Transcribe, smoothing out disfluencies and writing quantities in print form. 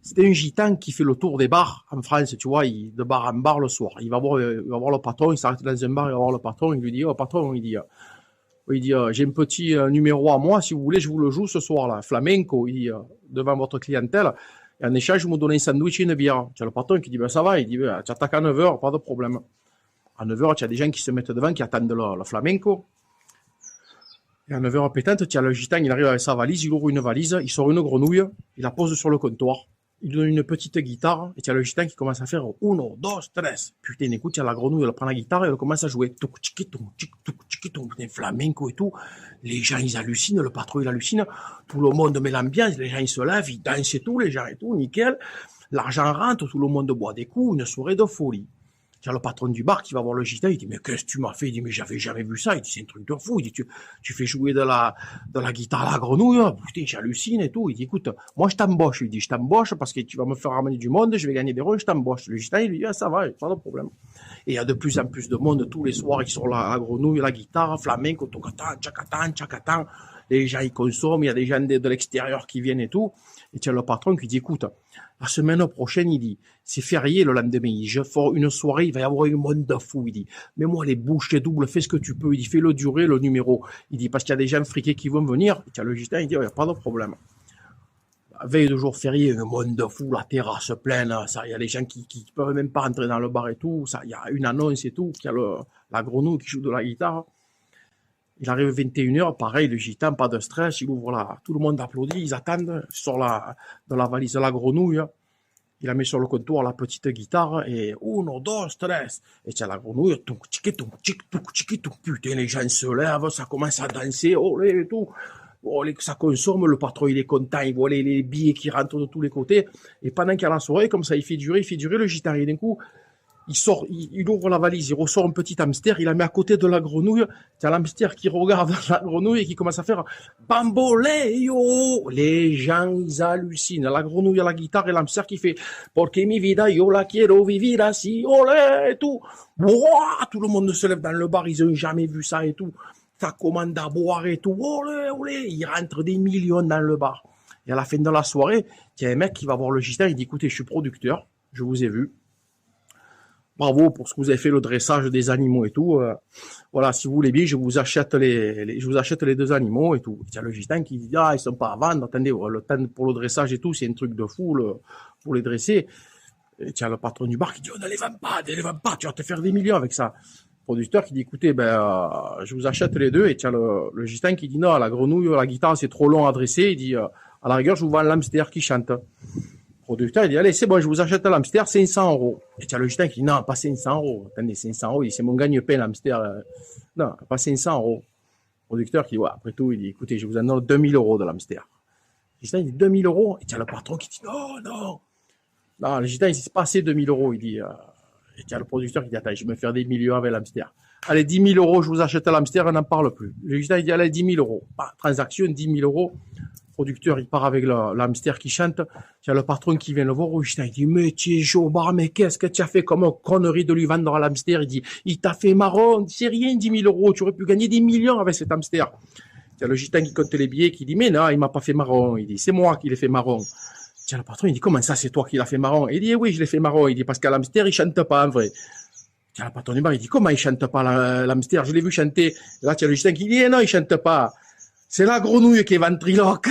C'était un gitan qui fait le tour des bars en France, tu vois, de bar en bar le soir. Il va voir le patron, il s'arrête dans un bar, il va voir le patron, il lui dit, oh patron, j'ai un petit numéro à moi, si vous voulez, je vous le joue ce soir-là, flamenco, il dit, devant votre clientèle. Et en échange, vous me donnez un sandwich et une bière. Tu as le patron qui dit, ben ça va, il dit, ben, tu attaques à 9h, pas de problème. À 9h, tu as des gens qui se mettent devant, qui attendent le flamenco. Et à 9h pétante, tu as le gitan, il arrive avec sa valise, il ouvre une valise, il sort une grenouille, il la pose sur le comptoir. Il lui donne une petite guitare, et tu as le gitan qui commence à faire uno, dos, tres. Putain, écoute, il y a la grenouille, elle prend la guitare et elle commence à jouer. Putain, flamenco et tout. Les gens, ils hallucinent, le patron, il hallucine. Tout le monde met l'ambiance, les gens, ils se lèvent, ils dansent et tout, les gens et tout, nickel. L'argent rentre, tout le monde boit des coups, une soirée de folie. Il y a le patron du bar qui va voir le gitan, il dit, mais qu'est-ce que tu m'as fait? Il dit, mais j'avais jamais vu ça. Il dit, c'est un truc de fou. Il dit, tu fais jouer de la guitare à la grenouille. Putain, j'hallucine et tout. Il dit, écoute, moi, je t'embauche. Il dit, je t'embauche parce que tu vas me faire ramener du monde, je vais gagner des rôles, je t'embauche. Le gitan, il lui dit, ah, ça va, pas de problème. Et il y a de plus en plus de monde tous les soirs, ils sont là, la grenouille, la guitare, flamenco, tocatan, tchakatan. Les gens, ils consomment, il y a des gens de l'extérieur qui viennent et tout. Et tu as le patron qui dit, écoute, la semaine prochaine, il dit, c'est férié le lendemain, il dit, je ferai une soirée, il va y avoir un monde de fou, il dit, mais moi, les bouches doubles, fais ce que tu peux, il dit, fais-le durer, le numéro. Il dit, parce qu'il y a des gens friqués qui vont venir, et tu as le gitan, il dit, il n'y a pas de problème. Veille de jour férié, un monde de fou, la terrasse pleine, ça, il y a des gens qui peuvent même pas rentrer dans le bar et tout, ça, il y a une annonce et tout, qu'il y a la grenouille qui joue de la guitare. Il arrive 21h, pareil, le gitan, pas de stress, il ouvre tout le monde applaudit, ils attendent, il sort de la valise la grenouille, il la met sur le comptoir, la petite guitare, et uno, dos, tres, et tiens la grenouille, putain, les gens se lèvent, ça commence à danser, olé, et tout, olé, ça consomme, le patron, il est content, il voit les billets qui rentrent de tous les côtés, et pendant qu'il y a la soirée, comme ça, il fait durer le gitan, et d'un coup, il sort, il ouvre la valise, il ressort un petit hamster, il la met à côté de la grenouille. T'as l'hamster qui regarde la grenouille et qui commence à faire bamboleo. Les gens, ils hallucinent. La grenouille à la guitare et l'hamster qui fait porque mi vida yo la quiero vivir así, olé, et tout. Ouah, tout le monde se lève dans le bar, ils ont jamais vu ça et tout. Ça commande à boire et tout. Olé, olé. Il rentre des millions dans le bar. Et à la fin de la soirée, il y a un mec qui va voir le gitan, il dit, écoutez, je suis producteur, je vous ai vu. Bravo pour ce que vous avez fait, le dressage des animaux et tout. Voilà, si vous voulez bien, je vous achète les deux animaux et tout. Il y a le gitan qui dit, ah, ils sont pas à vendre. Attendez, le temps pour le dressage et tout, c'est un truc de fou, pour les dresser. Et il y a le patron du bar qui dit, oh, ne les vends pas, tu vas te faire des millions avec ça. Le producteur qui dit, écoutez, je vous achète les deux. Et il y a le gitan qui dit, non, la grenouille, la guitare, c'est trop long à dresser. Il dit, à la rigueur, je vous vends l'hamster qui chante. Le producteur, il dit, allez, c'est bon, je vous achète l'hamster, 500 euros. Et tu as le gitan qui dit, non, pas 500 euros. Attendez, 500 euros, il dit, c'est mon gagne-pain, l'hamster. Non, pas 500 euros. Le producteur qui dit, ouais, après tout, il dit, écoutez, je vous en donne 2000 euros de l'hamster. Le gitan, il dit, 2000 euros. Et tu as le patron qui dit, non. Non, le gitan, il dit, c'est pas assez 2000 euros. Il dit, et tu as le producteur qui dit, attends, je vais me faire des millions avec l'hamster. Allez, 10 000 euros, je vous achète l'hamster, on n'en parle plus. Le gitan, il dit, allez, 10 000 euros. Transaction, 10 000 euros. Producteur, il part avec l'hamster qui chante. Il y a le patron qui vient le voir. Il dit, mais tu es jobard, mais qu'est-ce que tu as fait comme connerie de lui vendre l'hamster? Il dit, il t'a fait marron, c'est rien, 10 000 euros. Tu aurais pu gagner des millions avec cet hamster. Il y a le gitan qui compte les billets, qui dit, mais non, il m'a pas fait marron. Il dit, c'est moi qui l'ai fait marron. Il y a le patron, il dit, comment ça, c'est toi qui l'as fait marron? Il dit, oui, je l'ai fait marron. Il dit, parce qu'à l'hamster, il chante pas, en vrai. Il y a le patron du bar, il dit, comment il chante pas l'hamster? Je l'ai vu chanter. Et là, il y a le gitan qui dit, non, il chante pas. C'est la grenouille qui est ventriloque.